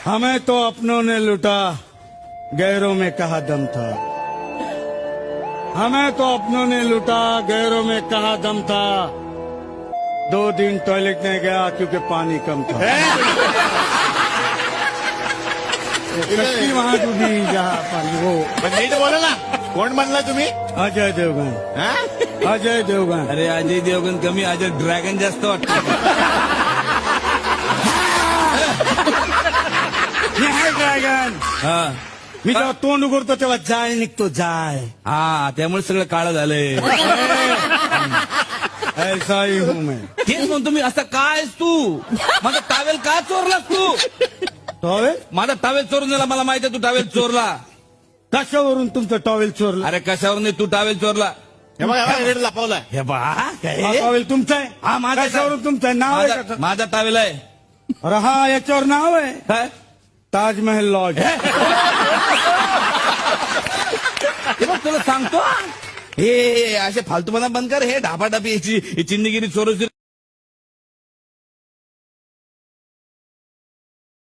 हमें तो अपनों ने लूटा, गैरों में कहा दम था। हमें तो अपनों ने लूटा, गैरों में कहा दम था। 2 दिन टॉयलेट नहीं गया क्योंकि पानी कम था। कच्ची वहां डूबी जहाँ पानी वो। पण नीट बोला ना, कोण म्हणला तुम्ही? अजय देवगन. हा? अजय देवगन. अरे अजय देवगण कमी, अजय ड्रॅगन जास्त वाटतं. हे आहे ड्रॅगन. हा मी जेव्हा तोंड उघडतो तेव्हा जाळ निघतो, जाळ. हा त्यामुळे सगळं काळं झालंय. ऐसा ही हूं मैं. तेच म्हणतो मी, असं काय तू माझा टावेल का चोरलास तू? टॉवेल माझा टावेल चोरून दिला, मला माहिती आहे तू टावेल चोरला. कशावरून तुमचं टॉवेल चोरलं? अरे कशावर नाही, तू टावेल चोरला. हे बघा रेड लपवलाय. हे बा हा काय टॉवेल तुमचं आहे? हा माझा कशावरून तुमचं आहे? नाव आहे माझा- का? माझा टावेल आहे. अरे हा याच्यावर नाव आहे काय? ताजमहल लॉज. हे बघ तुला सांगतो, हे असे फालतूपणा बंद कर. हे ढापाढापी याची चिंदगिरी चोरोची